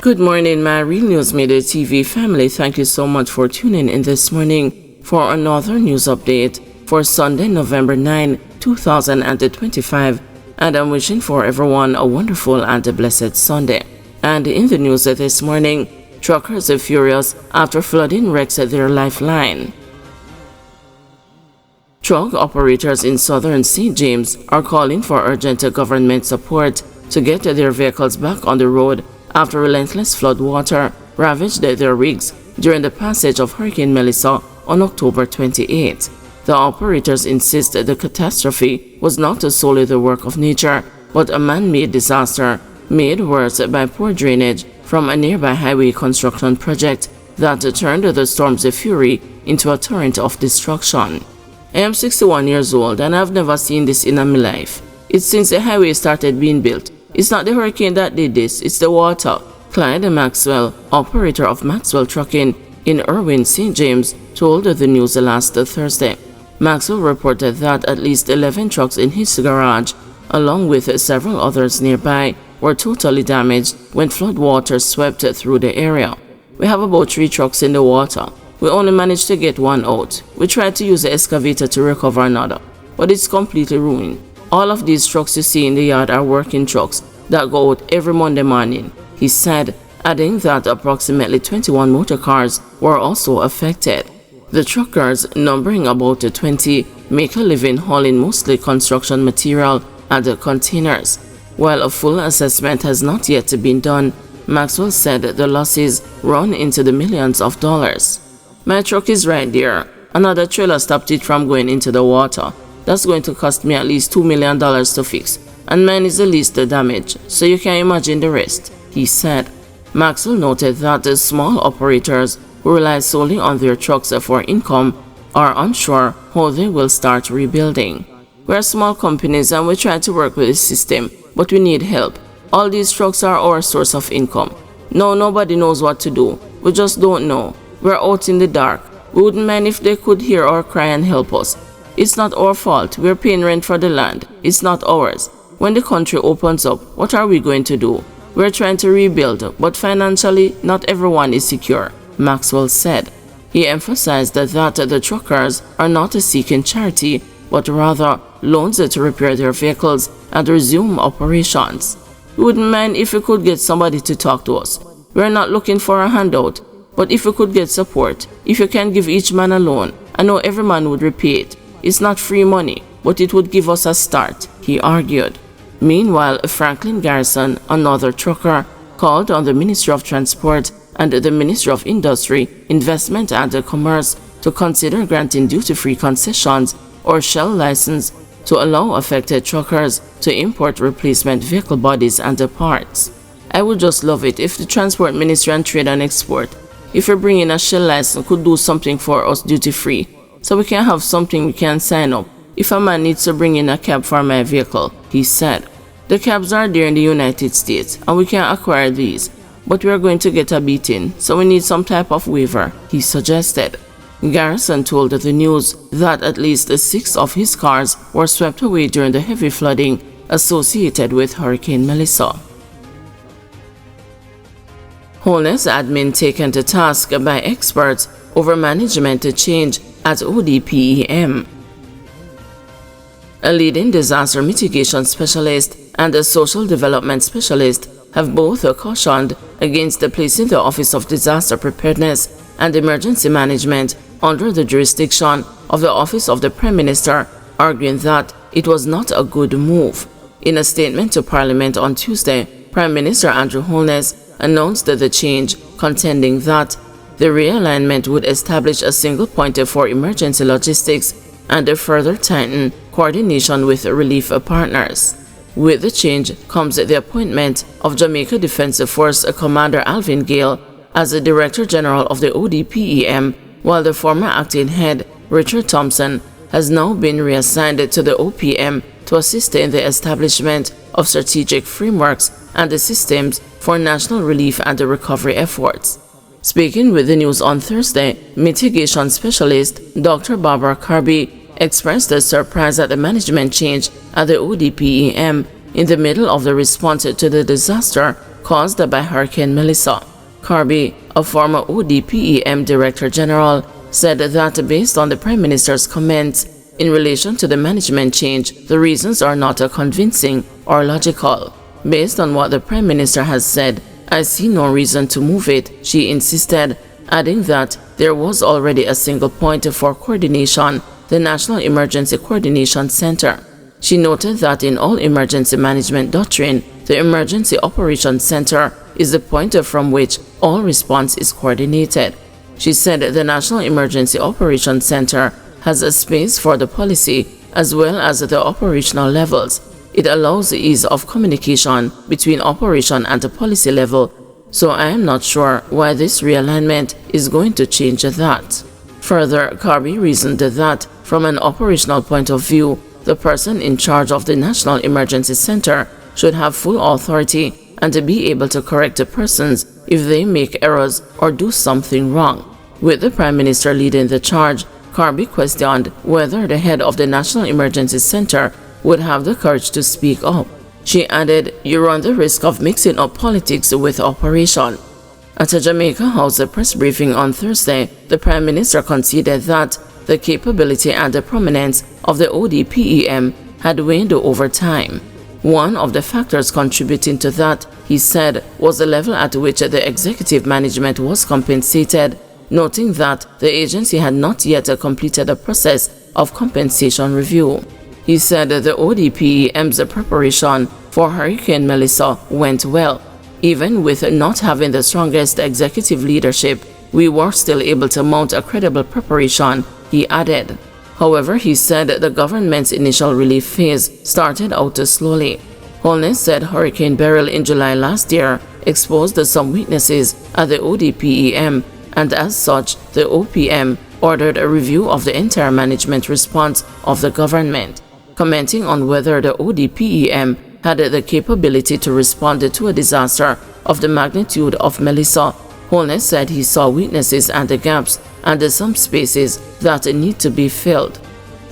Good morning, my Real News Midday TV family. Thank you so much for tuning in this morning for another news update for Sunday, November 9, 2025. And I'm wishing for everyone a wonderful and a blessed Sunday. And in the news this morning, truckers are furious after flooding wrecks their lifeline. Truck operators in southern St. James are calling for urgent government support to get their vehicles back on the road after relentless flood water ravaged their rigs during the passage of Hurricane Melissa on October 28. The operators insist the catastrophe was not solely the work of nature, but a man-made disaster made worse by poor drainage from a nearby highway construction project that turned the storm's fury into a torrent of destruction. I am 61 years old and I've never seen this in my life. It's since the highway started being built. It's not the hurricane that did this, it's the water. Clyde Maxwell, operator of Maxwell Trucking in Irwin, St. James, told the news last Thursday. Maxwell reported that at least 11 trucks in his garage, along with several others nearby, were totally damaged when floodwater swept through the area. We have about 3 trucks in the water. We only managed to get one out. We tried to use the excavator to recover another, but it's completely ruined. All of these trucks you see in the yard are working trucks that go out every Monday morning, he said, adding that approximately 21 motor cars were also affected. The truckers, numbering about 20, make a living hauling mostly construction material and containers. While a full assessment has not yet been done, Maxwell said the losses run into the millions of dollars. My truck is right there. Another trailer stopped it from going into the water. That's going to cost me at least $2 million to fix, and mine is the least damage, so you can imagine the rest, he said. Maxwell noted that the small operators who rely solely on their trucks for income are unsure how they will start rebuilding. We're small companies and we try to work with the system, but we need help. All these trucks are our source of income. No, nobody knows what to do. We just don't know. We're out in the dark. We wouldn't mind if they could hear our cry and help us. It's not our fault. We're paying rent for the land. It's not ours. When the country opens up, what are we going to do? We're trying to rebuild, but financially, not everyone is secure, Maxwell said. He emphasized that the truckers are not seeking charity, but rather loans to repair their vehicles and resume operations. We wouldn't mind if we could get somebody to talk to us. We're not looking for a handout, but if we could get support, if you can give each man a loan, I know every man would repay it. It's not free money, but it would give us a start, he argued. Meanwhile, Franklin Garrison, another trucker, called on the Ministry of Transport and the Ministry of Industry, Investment and Commerce to consider granting duty-free concessions or shell license to allow affected truckers to import replacement vehicle bodies and parts. I would just love it if the Transport Ministry and Trade and Export, if you bring in a shell license, could do something for us duty-free, so we can have something we can sign up if a man needs to bring in a cab for my vehicle, he said. The cabs are there in the United States and we can acquire these, but we are going to get a beating, so we need some type of waiver, he suggested. Garrison told the news that at least 6 of his cars were swept away during the heavy flooding associated with Hurricane Melissa. Homeless admin taken to task by experts over management change at ODPM. A leading disaster mitigation specialist and a social development specialist have both cautioned against placing the Office of Disaster Preparedness and Emergency Management under the jurisdiction of the Office of the Prime Minister, arguing that it was not a good move. In a statement to Parliament on Tuesday, Prime Minister Andrew Holness announced the change, contending that the realignment would establish a single point for emergency logistics and further tighten coordination with relief partners. With the change comes the appointment of Jamaica Defense Force Commander Alvin Gale as the Director General of the ODPEM, while the former acting head, Richard Thompson, has now been reassigned to the OPM to assist in the establishment of strategic frameworks and the systems for national relief and recovery efforts. Speaking with the news on Thursday, mitigation specialist Dr. Barbara Kirby expressed a surprise at the management change at the ODPEM in the middle of the response to the disaster caused by Hurricane Melissa. Kirby, a former ODPM Director General, said that based on the Prime Minister's comments in relation to the management change, the reasons are not convincing or logical. Based on what the Prime Minister has said, I see no reason to move it, she insisted, adding that there was already a single point for coordination, the National Emergency Coordination Center. She noted that in all emergency management doctrine, the Emergency Operations Center is the point from which all response is coordinated. She said the National Emergency Operations Center has a space for the policy as well as the operational levels. It allows the ease of communication between operation and the policy level, so I am not sure why this realignment is going to change that. Further, Kirby reasoned that from an operational point of view, the person in charge of the National Emergency Center should have full authority and to be able to correct the persons if they make errors or do something wrong. With the Prime Minister leading the charge, Kirby questioned whether the head of the National Emergency Center would have the courage to speak up. She added, "You run the risk of mixing up politics with operation." At a Jamaica House press briefing on Thursday, the Prime Minister conceded that the capability and the prominence of the ODPEM had waned over time. One of the factors contributing to that, he said, was the level at which the executive management was compensated, noting that the agency had not yet completed a process of compensation review. He said the ODPEM's preparation for Hurricane Melissa went well. Even with not having the strongest executive leadership, we were still able to mount a credible preparation, he added. However, he said the government's initial relief phase started out slowly. Holness said Hurricane Beryl in July last year exposed some weaknesses at the ODPEM, and as such, the OPM ordered a review of the entire management response of the government. Commenting on whether the ODPEM had the capability to respond to a disaster of the magnitude of Melissa, Holness said he saw weaknesses and gaps and some spaces that need to be filled.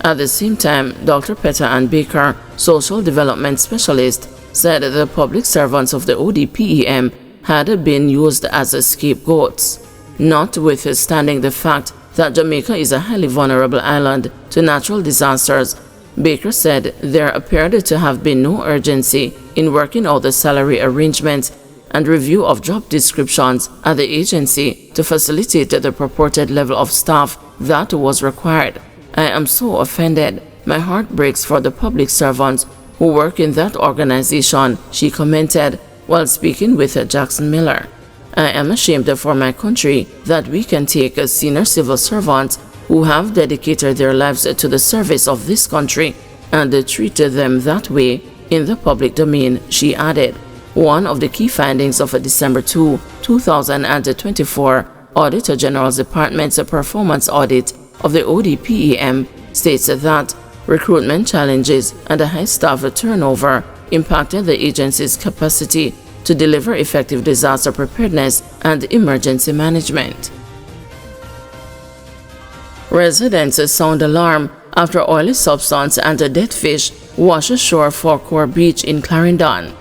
At the same time, Dr. Peter Ann Baker, social development specialist, said the public servants of the ODPEM had been used as scapegoats. Notwithstanding the fact that Jamaica is a highly vulnerable island to natural disasters, Baker said there appeared to have been no urgency in working out the salary arrangements and review of job descriptions at the agency to facilitate the purported level of staff that was required. I am so offended. My heart breaks for the public servants who work in that organization, she commented while speaking with Jackson Miller. I am ashamed for my country that we can take senior civil servants who have dedicated their lives to the service of this country and treated them that way in the public domain, she added. One of the key findings of a December 2, 2024 Auditor General's Department's performance audit of the ODPEM states that recruitment challenges and a high staff turnover impacted the agency's capacity to deliver effective disaster preparedness and emergency management. Residents sound alarm after oily substance and a dead fish wash ashore Forkor Beach in Clarendon.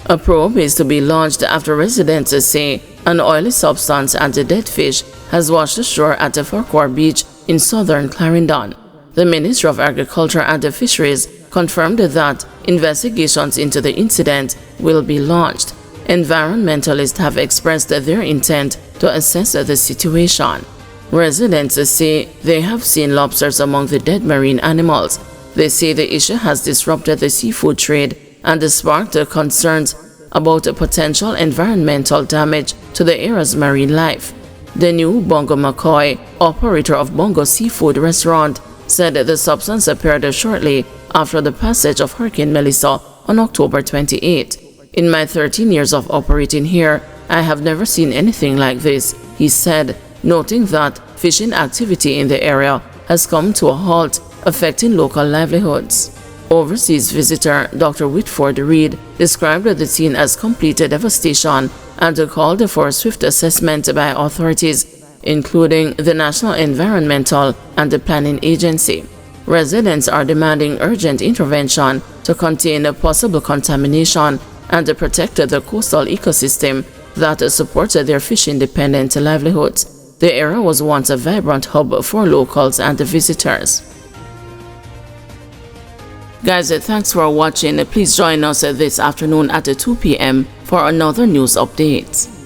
A probe is to be launched after residents say an oily substance and a dead fish has washed ashore at Forkor Beach in southern Clarendon. The Ministry of Agriculture and Fisheries confirmed that investigations into the incident will be launched. Environmentalists have expressed their intent to assess the situation. Residents say they have seen lobsters among the dead marine animals. They say the issue has disrupted the seafood trade and sparked concerns about potential environmental damage to the area's marine life. The new Bongo McCoy, operator of Bongo Seafood Restaurant, said the substance appeared shortly after the passage of Hurricane Melissa on October 28. In my 13 years of operating here, I have never seen anything like this, he said, noting that fishing activity in the area has come to a halt, affecting local livelihoods. Overseas visitor Dr. Whitford Reed described the scene as complete devastation and called for a swift assessment by authorities, including the National Environmental and the Planning Agency. Residents are demanding urgent intervention to contain possible contamination and protected the coastal ecosystem that supported their fishing-dependent livelihoods. The area was once a vibrant hub for locals and visitors. Guys, thanks for watching. Please join us this afternoon at 2 p.m. for another news update.